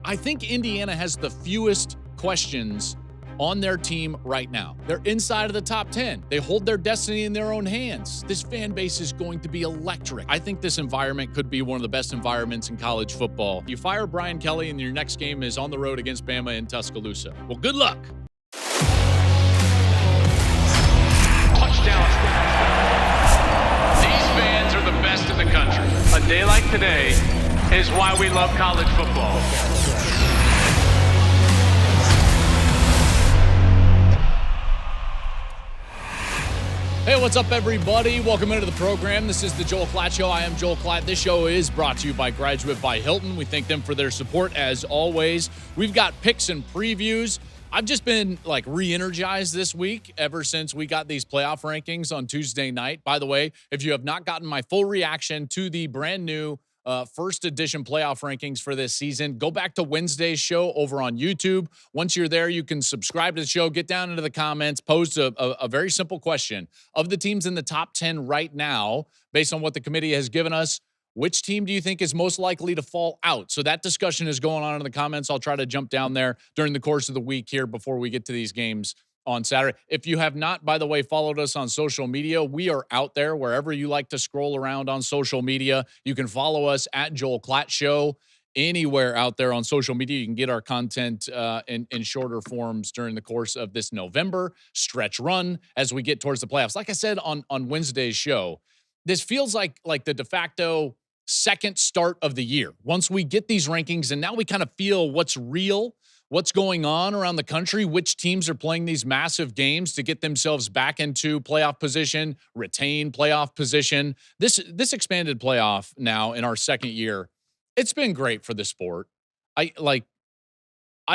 I think Indiana has the fewest questions on their team right now. They're inside of the top 10. They hold their destiny in their own hands. This fan base is going to be electric. I think this environment could be one of the best environments in college football. You fire Brian Kelly and your next game is on the road against Bama in Tuscaloosa. Well, good luck. Touchdown. These fans are the best in the country. A day like today is why we love college football. Hey, what's up, everybody? Welcome into the program. This is the Joel Klatt Show. I am Joel Klatt. This show is brought to you by Graduate by Hilton. We thank them for their support, as always. We've got picks and previews. I've just been, re-energized this week ever since we got these playoff rankings on Tuesday night. By the way, if you have not gotten my full reaction to the brand new first edition playoff rankings for this season, go back to Wednesday's show over on YouTube. Once you're there, you can subscribe to the show, get down into the comments, pose a very simple question. Of the teams in the top 10 right now, based on what the committee has given us, which team do you think is most likely to fall out? So that discussion is going on in the comments. I'll try to jump down there during the course of the week here before we get to these games on Saturday. If you have not, by the way, followed us on social media, we are out there wherever you like to scroll around on social media. You can follow us at Joel Klatt Show. Anywhere out there on social media, you can get our content in shorter forms during the course of this November stretch run as we get towards the playoffs. Like I said on Wednesday's show, this feels like the de facto second start of the year. Once we get these rankings and now we kind of feel what's real, what's going on around the country, which teams are playing these massive games to get themselves back into playoff position, retain playoff position. This expanded playoff now in our second year, it's been great for the sport. I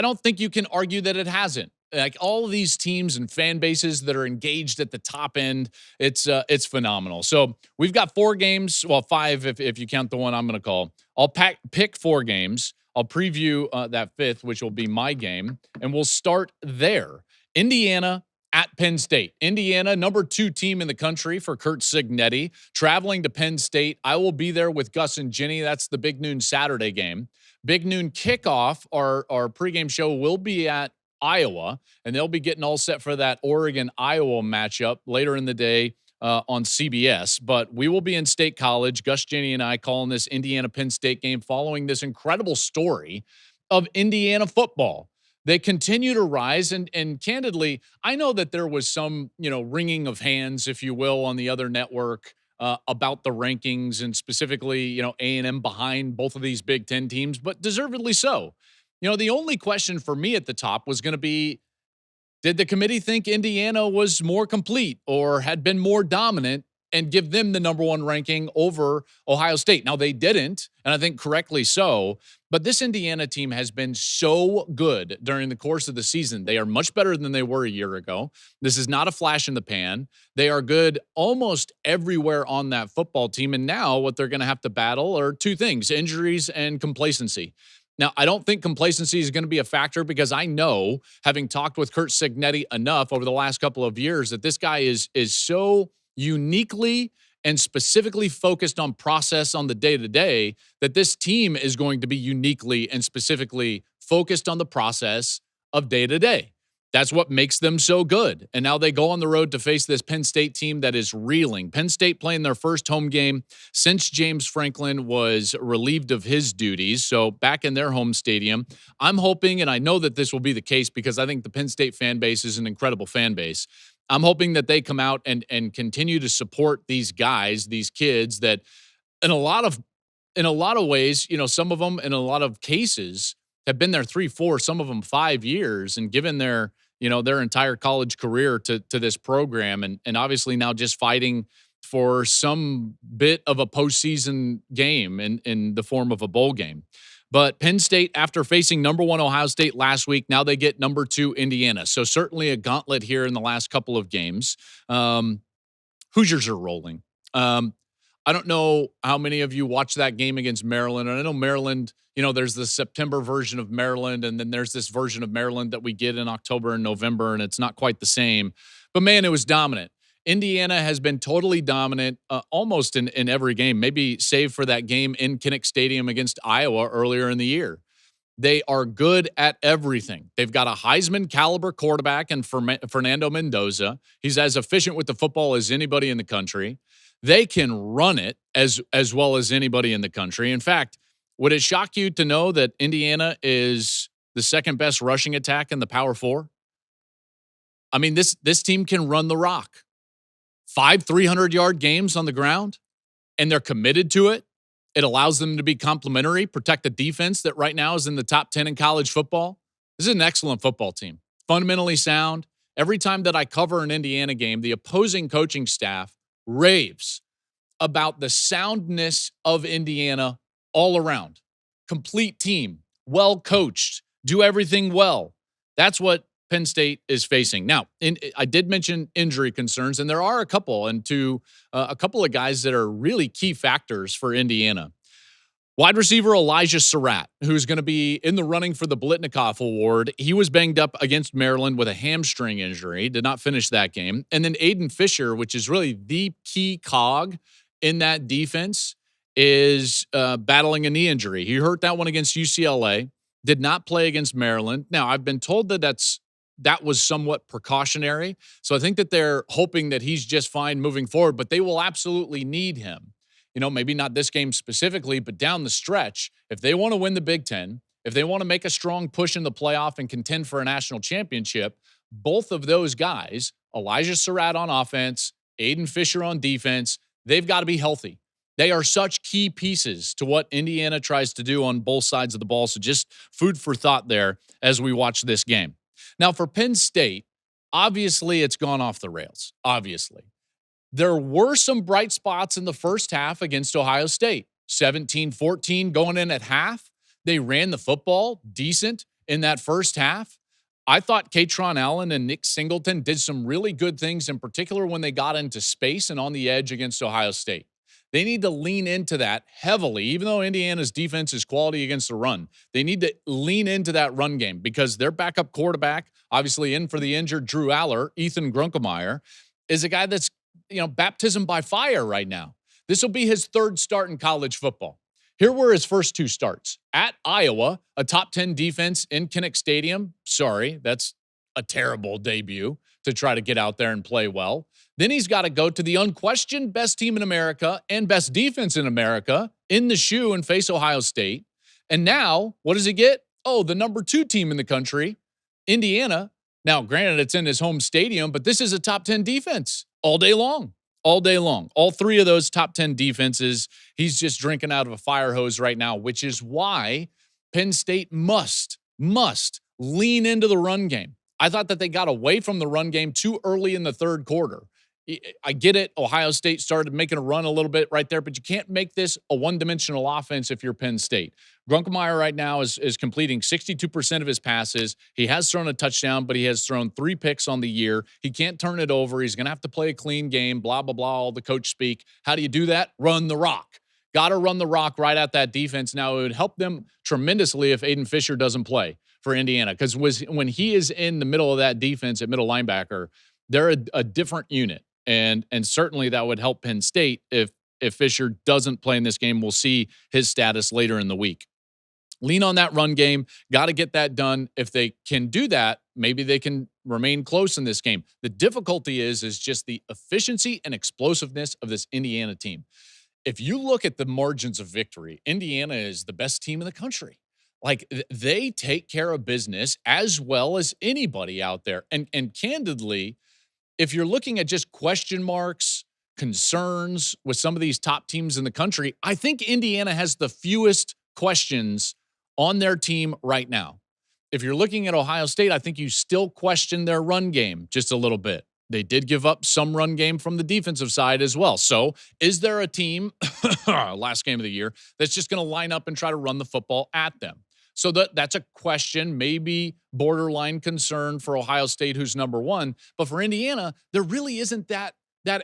don't think you can argue that it hasn't. Like all of these teams and fan bases that are engaged at the top end, it's phenomenal. So we've got 4 games, well, 5 if you count the one I'm going to call. I'll pick 4 games. I'll preview that 5th, which will be my game, and we'll start there. Indiana at Penn State. Indiana, number 2 team in the country for Curt Cignetti, traveling to Penn State. I will be there with Gus and Jenny. That's the Big Noon Saturday game. Big Noon kickoff, our pregame show will be at Iowa, and they'll be getting all set for that Oregon-Iowa matchup later in the day on CBS. But we will be in State College, Gus, Jenny, and I calling this Indiana-Penn State game following this incredible story of Indiana football. They continue to rise, and candidly, I know that there was some, wringing of hands, if you will, on the other network about the rankings and specifically, A&M behind both of these Big Ten teams, but deservedly so. The only question for me at the top was going to be, did the committee think Indiana was more complete or had been more dominant and give them the number 1 ranking over Ohio State? Now, they didn't, and I think correctly so, but this Indiana team has been so good during the course of the season. They are much better than they were a year ago. This is not a flash in the pan. They are good almost everywhere on that football team, and now what they're going to have to battle are 2 things, injuries and complacency. Now, I don't think complacency is going to be a factor because I know, having talked with Curt Cignetti enough over the last couple of years, that this guy is so uniquely and specifically focused on process on the day-to-day that this team is going to be uniquely and specifically focused on the process of day-to-day. That's what makes them so good. And now they go on the road to face this Penn State team that is reeling. Penn State playing their first home game since James Franklin was relieved of his duties. So back in their home stadium, I'm hoping, and I know that this will be the case because I think the Penn State fan base is an incredible fan base. I'm hoping that they come out and continue to support these guys, these kids that in a lot of ways, some of them in a lot of cases have been there 3, 4, some of them 5 years and given their entire college career to this program. And obviously now just fighting for some bit of a postseason game in the form of a bowl game. But Penn State, after facing number 1 Ohio State last week, now they get number 2 Indiana. So certainly a gauntlet here in the last couple of games. Hoosiers are rolling. I don't know how many of you watched that game against Maryland. And I know Maryland, there's the September version of Maryland, and then there's this version of Maryland that we get in October and November, and it's not quite the same. But, man, it was dominant. Indiana has been totally dominant almost in every game, maybe save for that game in Kinnick Stadium against Iowa earlier in the year. They are good at everything. They've got a Heisman caliber quarterback in Fernando Mendoza. He's as efficient with the football as anybody in the country. They can run it as well as anybody in the country. In fact, would it shock you to know that Indiana is the second best rushing attack in the Power Four? I mean, this team can run the rock. 5 300-yard games on the ground, and they're committed to it. It allows them to be complementary, protect the defense that right now is in the top 10 in college football. This is an excellent football team. Fundamentally sound. Every time that I cover an Indiana game, the opposing coaching staff raves about the soundness of Indiana all around. Complete team, well coached, do everything well. That's what Penn State is facing. Now, I did mention injury concerns, and there are a couple, and to a couple of guys that are really key factors for Indiana. Wide receiver Elijah Surratt, who's going to be in the running for the Blitnikoff Award. He was banged up against Maryland with a hamstring injury, did not finish that game. And then Aiden Fisher, which is really the key cog in that defense, is battling a knee injury. He hurt that one against UCLA, did not play against Maryland. Now, I've been told that was somewhat precautionary. So I think that they're hoping that he's just fine moving forward, but they will absolutely need him. You know, maybe not this game specifically, but down the stretch, if they want to win the Big Ten, if they want to make a strong push in the playoff and contend for a national championship, both of those guys, Elijah Surratt on offense, Aiden Fisher on defense, they've got to be healthy. They are such key pieces to what Indiana tries to do on both sides of the ball. So just food for thought there as we watch this game. Now, for Penn State, obviously it's gone off the rails, obviously. There were some bright spots in the first half against Ohio State. 17-14 going in at half. They ran the football decent in that first half. I thought Katron Allen and Nick Singleton did some really good things, in particular when they got into space and on the edge against Ohio State. They need to lean into that heavily, even though Indiana's defense is quality against the run. They need to lean into that run game because their backup quarterback, obviously in for the injured Drew Aller, Ethan Grunkemeyer, is a guy that's, baptism by fire right now. This will be his third start in college football. Here were his first two starts. At Iowa, a top 10 defense in Kinnick Stadium. Sorry, that's a terrible debut to try to get out there and play well. Then he's got to go to the unquestioned best team in America and best defense in America in the shoe and face Ohio State. And now, what does he get? Oh, the number 2 team in the country, Indiana. Now, granted, it's in his home stadium, but this is a top 10 defense all day long. All day long. All 3 of those top 10 defenses, he's just drinking out of a fire hose right now, which is why Penn State must lean into the run game. I thought that they got away from the run game too early in the third quarter. I get it. Ohio State started making a run a little bit right there, but you can't make this a one-dimensional offense if you're Penn State. Grunkemeyer right now is completing 62% of his passes. He has thrown a touchdown, but he has thrown 3 picks on the year. He can't turn it over. He's going to have to play a clean game, blah, blah, blah, all the coach speak. How do you do that? Run the rock. Got to run the rock right at that defense. Now, it would help them tremendously if Aiden Fisher doesn't play for Indiana, because when he is in the middle of that defense at middle linebacker, they're a different unit. And certainly that would help Penn State if Fisher doesn't play in this game. We'll see his status later in the week. Lean on that run game. Got to get that done. If they can do that, maybe they can remain close in this game. The difficulty is just the efficiency and explosiveness of this Indiana team. If you look at the margins of victory, Indiana is the best team in the country. Like, they take care of business as well as anybody out there. And candidly, if you're looking at just question marks, concerns with some of these top teams in the country, I think Indiana has the fewest questions on their team right now. If you're looking at Ohio State, I think you still question their run game just a little bit. They did give up some run game from the defensive side as well. So is there a team, last game of the year, that's just going to line up and try to run the football at them? So that's a question, maybe borderline concern for Ohio State, who's number 1. But for Indiana, there really isn't that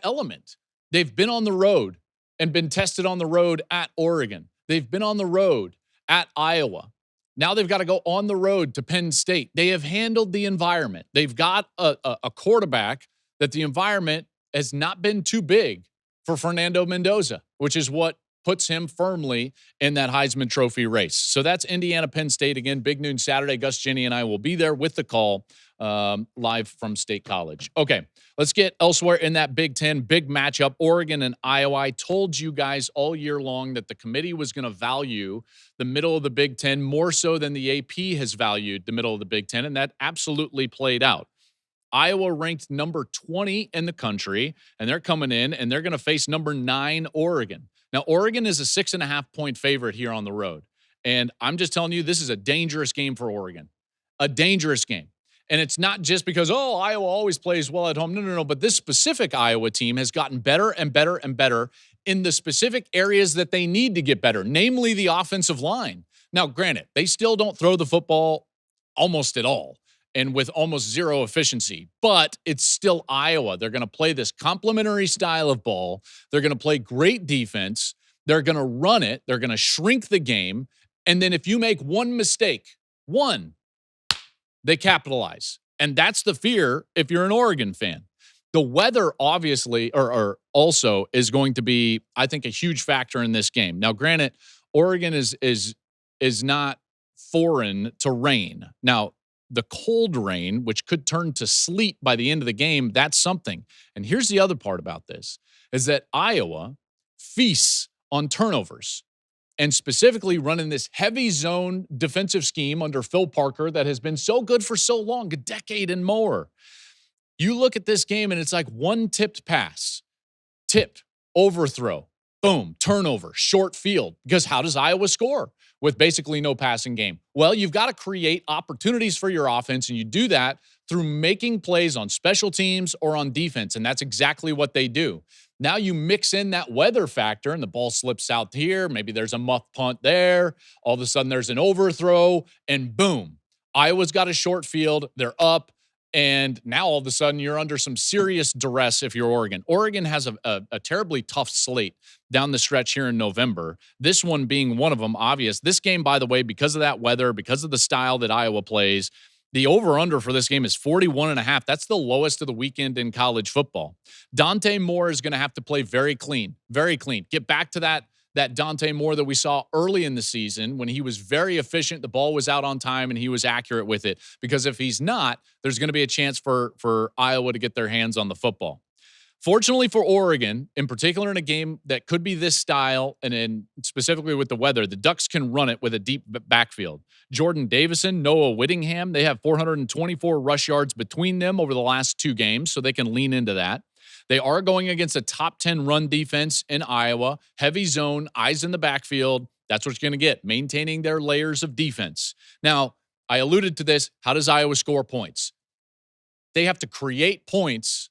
element. They've been on the road and been tested on the road at Oregon. They've been on the road at Iowa. Now they've got to go on the road to Penn State. They have handled the environment. They've got a quarterback that the environment has not been too big for Fernando Mendoza, which is what puts him firmly in that Heisman Trophy race. So that's Indiana-Penn State again, big noon Saturday. Gus, Jenny, and I will be there with the call live from State College. Okay, let's get elsewhere in that Big Ten. Big matchup, Oregon and Iowa. I told you guys all year long that the committee was going to value the middle of the Big Ten more so than the AP has valued the middle of the Big Ten, and that absolutely played out. Iowa ranked number 20 in the country, and they're coming in, and they're going to face number 9 Oregon. Now, Oregon is a 6.5-point favorite here on the road, and I'm just telling you, this is a dangerous game for Oregon, a dangerous game. And it's not just because, Iowa always plays well at home. No. But this specific Iowa team has gotten better and better and better in the specific areas that they need to get better, namely the offensive line. Now, granted, they still don't throw the football almost at all and with almost zero efficiency, but it's still Iowa. They're going to play this complementary style of ball. They're going to play great defense. They're going to run it. They're going to shrink the game. And then if you make one mistake, they capitalize. And that's the fear if you're an Oregon fan. The weather, obviously, or also is going to be, I think, a huge factor in this game. Now, granted, Oregon is not foreign to rain. Now, the cold rain, which could turn to sleet by the end of the game, that's something. And here's the other part about this, is that Iowa feasts on turnovers, and specifically running this heavy zone defensive scheme under Phil Parker that has been so good for so long, a decade and more. You look at this game and it's like one tipped pass, tipped, overthrow, boom, turnover, short field. Because how does Iowa score with basically no passing game? Well, you've got to create opportunities for your offense, and you do that through making plays on special teams or on defense, and that's exactly what they do. Now you mix in that weather factor, and the ball slips out here. Maybe there's a muff punt there. All of a sudden there's an overthrow, and boom, Iowa's got a short field. They're up, and now all of a sudden you're under some serious duress if you're Oregon. Oregon has a terribly tough slate down the stretch here in November, this one being one of them, obvious. This game, by the way, because of that weather, because of the style that Iowa plays, the over-under for this game is 41.5. That's the lowest of the weekend in college football. Dante Moore is going to have to play very clean, very clean. Get back to that Dante Moore that we saw early in the season when he was very efficient, the ball was out on time, and he was accurate with it. Because if he's not, there's going to be a chance for Iowa to get their hands on the football. Fortunately for Oregon, in particular in a game that could be this style, and in specifically with the weather, the Ducks can run it with a deep backfield. Jordan Davison, Noah Whittingham, they have 424 rush yards between them over the last 2 games, so they can lean into that. They are going against a top 10 run defense in Iowa, heavy zone, eyes in the backfield. That's what you're going to get, maintaining their layers of defense. Now, I alluded to this. How does Iowa score points? They have to create points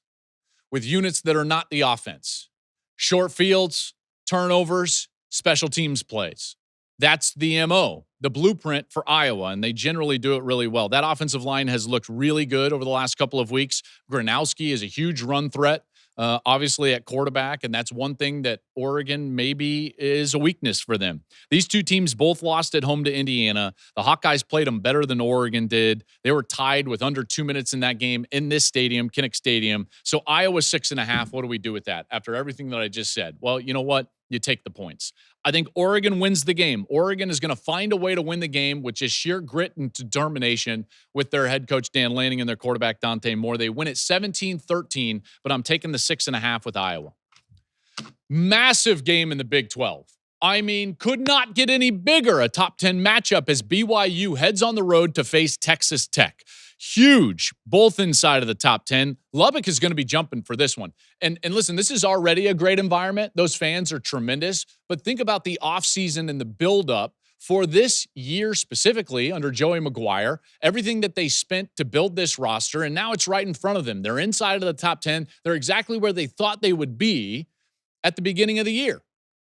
with units that are not the offense. Short fields, turnovers, special teams plays. That's the MO, the blueprint for Iowa, and they generally do it really well. That offensive line has looked really good over the last couple of weeks. Gronowski is a huge run threat, obviously at quarterback, and that's one thing that Oregon maybe is a weakness for them. These two teams both lost at home to Indiana. The Hawkeyes played them better than Oregon did. They were tied with under 2 minutes in that game in this stadium, Kinnick Stadium. So Iowa 6.5. What do we do with that after everything that I just said? Well, you know what? You take the points. I think Oregon wins the game. Oregon is going to find a way to win the game, which is sheer grit and determination with their head coach, Dan Lanning, and their quarterback, Dante Moore. They win it 17-13, but I'm taking the 6.5 with Iowa. Massive game in the Big 12. I mean, could not get any bigger. A top 10 matchup as BYU heads on the road to face Texas Tech. Huge, both inside of the top 10. Lubbock is going to be jumping for this one. And listen, this is already a great environment. Those fans are tremendous. But think about the offseason and the buildup for this year specifically under Joey McGuire, everything that they spent to build this roster, and now it's right in front of them. They're inside of the top 10. They're exactly where they thought they would be at the beginning of the year.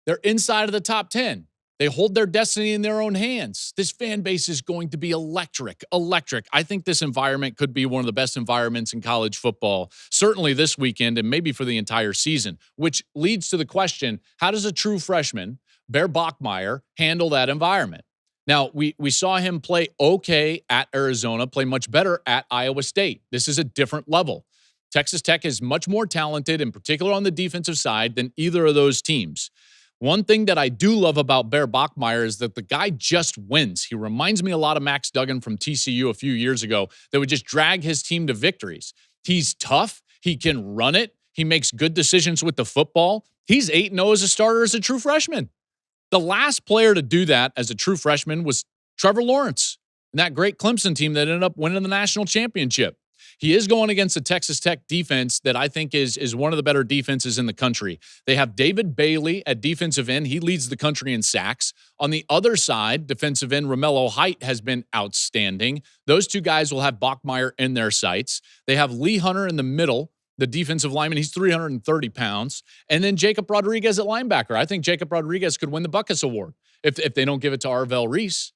They're inside of the top 10. They hold their destiny in their own hands. This fan base is going to be electric. I think this environment could be one of the best environments in college football, certainly this weekend and maybe for the entire season, which leads to the question, how does a true freshman, Bear Bachmeier, handle that environment? Now, we saw him play okay at Arizona, play much better at Iowa State. This is a different level. Texas Tech is much more talented, in particular on the defensive side, than either of those teams. One thing that I do love about Bear Bachmeier is that the guy just wins. He reminds me a lot of Max Duggan from TCU a few years ago that would just drag his team to victories. He's tough. He can run it. He makes good decisions with the football. He's 8-0 as a starter as a true freshman. The last player to do that as a true freshman was Trevor Lawrence and that great Clemson team that ended up winning the national championship. He is going against a Texas Tech defense that I think is one of the better defenses in the country. They have David Bailey at defensive end. He leads the country in sacks. On the other side, defensive end Romello Height has been outstanding. Those two guys will have Bachmeier in their sights. They have Lee Hunter in the middle, the defensive lineman. He's 330 pounds. And then Jacob Rodriguez at linebacker. I think Jacob Rodriguez could win the Buckus Award if they don't give it to Arvell Reese.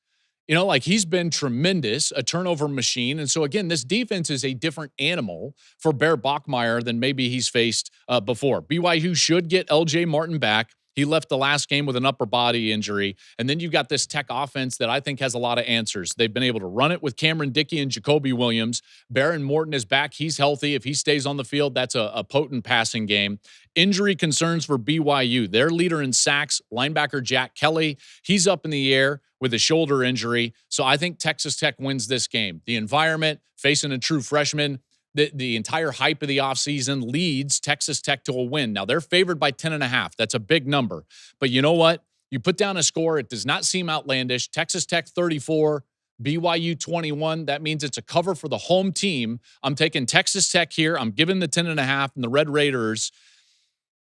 You know, like he's been tremendous, a turnover machine. And so, again, this defense is a different animal for Bear Bachmeier than maybe he's faced before. BYU should get LJ Martin back. He left the last game with an upper body injury. And then you've got this Tech offense that I think has a lot of answers. They've been able to run it with Cameron Dickey and Jacoby Williams. Baron Morton is back. He's healthy. If he stays on the field, that's a potent passing game. Injury concerns for BYU. Their leader in sacks, linebacker Jack Kelly, he's up in the air with a shoulder injury. So I think Texas Tech wins this game. The environment, facing a true freshman, the entire hype of the offseason leads Texas Tech to a win. Now, they're favored by 10.5. That's a big number. But you know what? You put down a score, it does not seem outlandish. Texas Tech 34, BYU 21. That means it's a cover for the home team. I'm taking Texas Tech here. I'm giving the 10.5, and the Red Raiders,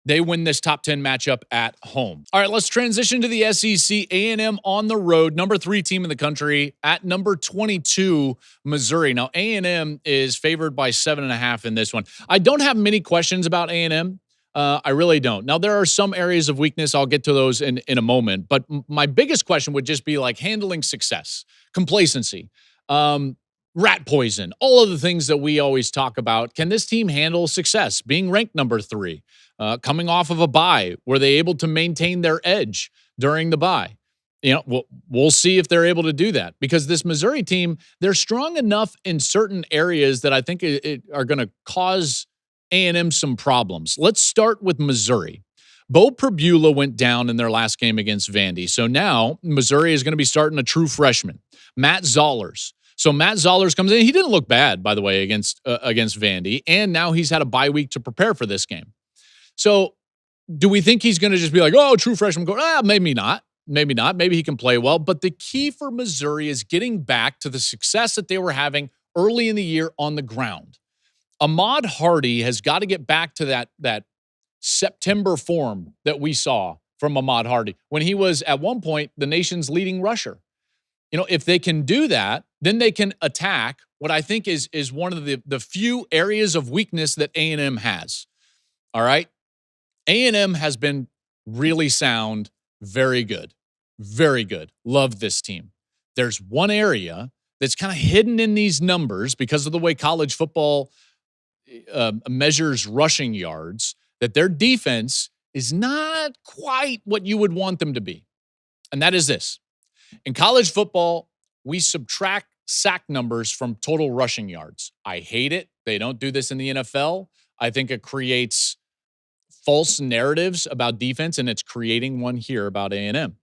they win this top 10 matchup at home. All right, let's transition to the SEC. A&M on the road, number 3 team in the country at number 22, Missouri. Now, A&M is favored by 7.5 in this one. I don't have many questions about A&M. I really don't. Now, there are some areas of weakness. I'll get to those in a moment. But my biggest question would just be like handling success, complacency, rat poison, all of the things that we always talk about. Can this team handle success, being ranked number 3? Coming off of a bye, were they able to maintain their edge during the bye? You know, we'll see if they're able to do that, because this Missouri team, they're strong enough in certain areas that I think are going to cause A&M some problems. Let's start with Missouri. Bo Pribula went down in their last game against Vandy. So now Missouri is going to be starting a true freshman, Matt Zollers. So Matt Zollers comes in. He didn't look bad, by the way, against Vandy. And now he's had a bye week to prepare for this game. So do we think he's going to just be like, oh, true freshman coach? Maybe not. Maybe not. Maybe he can play well. But the key for Missouri is getting back to the success that they were having early in the year on the ground. Ahmad Hardy has got to get back to that September form that we saw from Ahmad Hardy when he was at one point the nation's leading rusher. You know, if they can do that, then they can attack what I think is one of the few areas of weakness that A&M has. All right? A&M has been really sound, very good. Very good. Love this team. There's one area that's kind of hidden in these numbers because of the way college football measures rushing yards, that their defense is not quite what you would want them to be. And that is this. In college football, we subtract sack numbers from total rushing yards. I hate it. They don't do this in the NFL. I think it creates false narratives about defense, and it's creating one here about A&M.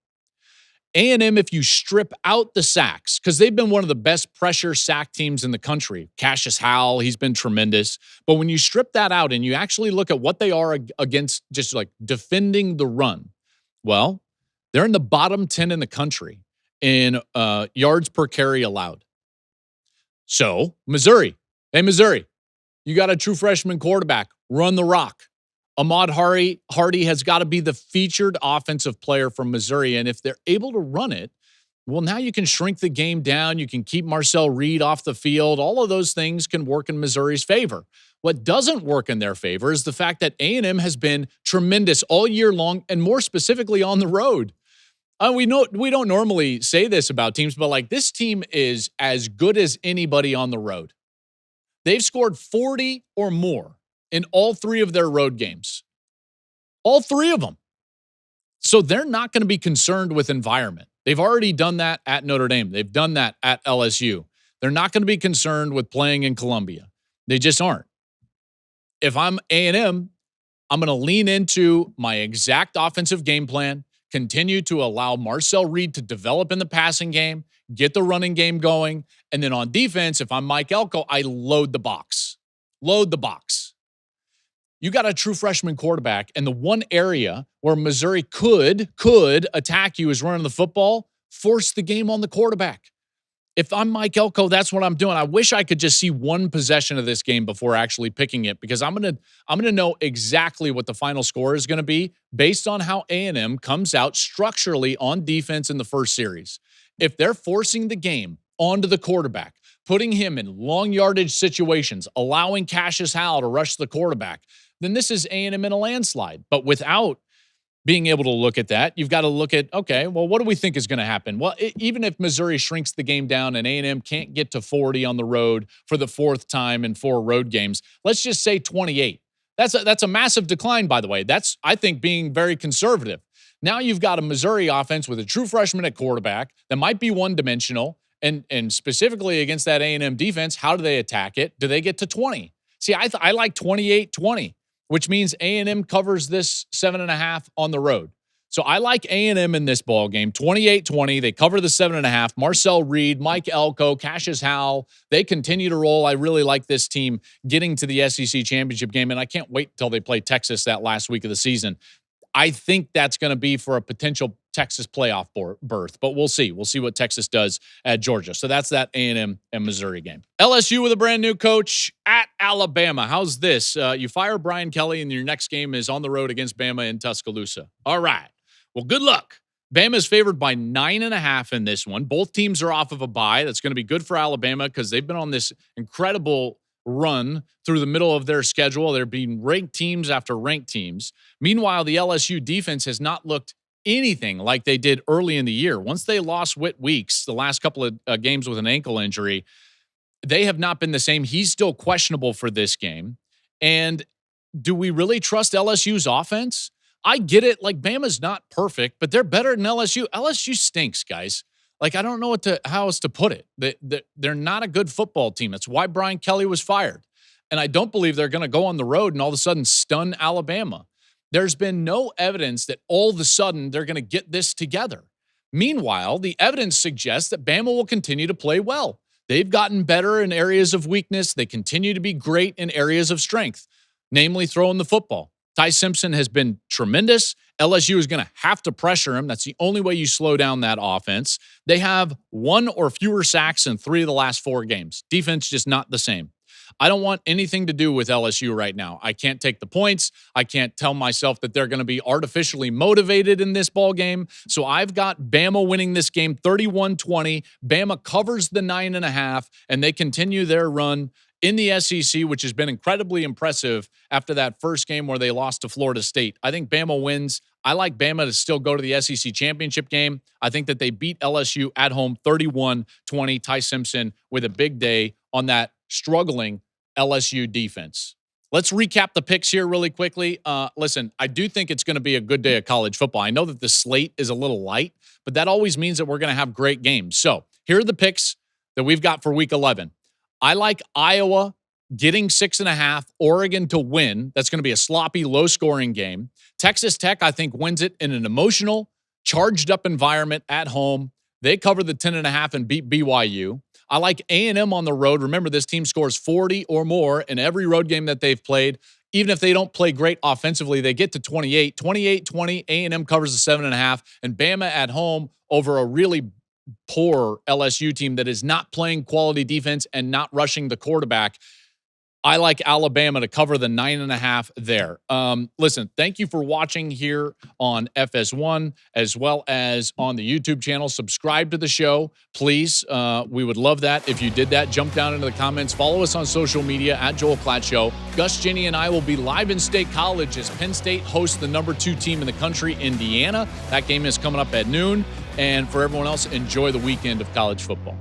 A&M, if you strip out the sacks, because they've been one of the best pressure sack teams in the country. Cassius Howell, he's been tremendous. But when you strip that out and you actually look at what they are against just like defending the run, well, they're in the bottom 10 in the country in yards per carry allowed. So, Missouri. Hey, Missouri, you got a true freshman quarterback. Run the rock. Ahmad Hardy has got to be the featured offensive player from Missouri. And if they're able to run it, well, now you can shrink the game down. You can keep Marcel Reed off the field. All of those things can work in Missouri's favor. What doesn't work in their favor is the fact that A&M has been tremendous all year long, and more specifically on the road. We don't normally say this about teams, but like this team is as good as anybody on the road. They've scored 40 or more in all 3 of their road games. All 3 of them. So they're not going to be concerned with environment. They've already done that at Notre Dame. They've done that at LSU. They're not going to be concerned with playing in Columbia. They just aren't. If I'm A&M, I'm going to lean into my exact offensive game plan, continue to allow Marcel Reed to develop in the passing game, get the running game going, and then on defense, if I'm Mike Elko, I load the box. Load the box. You got a true freshman quarterback, and the one area where Missouri could attack you is running the football, force the game on the quarterback. If I'm Mike Elko, that's what I'm doing. I wish I could just see one possession of this game before actually picking it, because I'm gonna know exactly what the final score is going to be based on how A&M comes out structurally on defense in the first series. If they're forcing the game onto the quarterback, putting him in long yardage situations, allowing Cassius Howell to rush the quarterback, then this is A&M in a landslide. But without being able to look at that, you've got to look at, okay, well, what do we think is going to happen? Well, even if Missouri shrinks the game down and A&M can't get to 40 on the road for the fourth time in 4 road games, let's just say 28. That's a massive decline, by the way. That's, I think, being very conservative. Now you've got a Missouri offense with a true freshman at quarterback that might be one-dimensional, and specifically against that A&M defense, how do they attack it? Do they get to 20? See, I like 28-20. Which means A&M covers this 7.5 on the road. So I like A&M in this ball game, 28-20. They cover the 7.5. Marcel Reed, Mike Elko, Cassius Howell, they continue to roll. I really like this team getting to the SEC championship game, and I can't wait until they play Texas that last week of the season. I think that's going to be for a potential Texas playoff berth, but we'll see. We'll see what Texas does at Georgia. So that's that A&M and Missouri game. LSU with a brand new coach at Alabama. How's this? You fire Brian Kelly and your next game is on the road against Bama in Tuscaloosa. All right. Well, good luck. Bama is favored by 9.5 in this one. Both teams are off of a bye. That's going to be good for Alabama because they've been on this incredible run through the middle of their schedule. They're being ranked teams after ranked teams. Meanwhile, the LSU defense has not looked anything like they did early in the year. Once they lost Whit Weeks, the last couple of games with an ankle injury, they have not been the same. He's still questionable for this game. And do we really trust LSU's offense? I get it. Like, Bama's not perfect, but they're better than LSU. LSU stinks, guys. Like, I don't know how else to put it. They're not a good football team. That's why Brian Kelly was fired. And I don't believe they're going to go on the road and all of a sudden stun Alabama. There's been no evidence that all of a sudden they're going to get this together. Meanwhile, the evidence suggests that Bama will continue to play well. They've gotten better in areas of weakness. They continue to be great in areas of strength, namely throwing the football. Ty Simpson has been tremendous. LSU is going to have to pressure him. That's the only way you slow down that offense. They have 1 or fewer sacks in 3 of the last 4 games. Defense just not the same. I don't want anything to do with LSU right now. I can't take the points. I can't tell myself that they're going to be artificially motivated in this ball game. So I've got Bama winning this game 31-20. Bama covers the 9.5, and they continue their run in the SEC, which has been incredibly impressive after that first game where they lost to Florida State. I think Bama wins. I like Bama to still go to the SEC championship game. I think that they beat LSU at home 31-20. Ty Simpson with a big day on that struggling LSU defense. Let's recap the picks here really quickly. Listen, I do think it's going to be a good day of college football. I know that the slate is a little light, but that always means that we're going to have great games. So here are the picks that we've got for week 11. I like Iowa getting 6.5, Oregon to win. That's going to be a sloppy, low-scoring game. Texas Tech, I think, wins it in an emotional, charged-up environment at home. They cover the 10.5 and beat BYU. I like A&M on the road. Remember, this team scores 40 or more in every road game that they've played. Even if they don't play great offensively, they get to 28. 28-20, A&M covers the 7.5, and Bama at home over a really poor LSU team that is not playing quality defense and not rushing the quarterback. I like Alabama to cover the 9.5 there. Listen, thank you for watching here on FS1 as well as on the YouTube channel. Subscribe to the show, please. We would love that if you did that. Jump down into the comments. Follow us on social media at Joel Klatt Show. Gus, Jenny, and I will be live in State College as Penn State hosts the number 2 team in the country, Indiana. That game is coming up at noon. And for everyone else, enjoy the weekend of college football.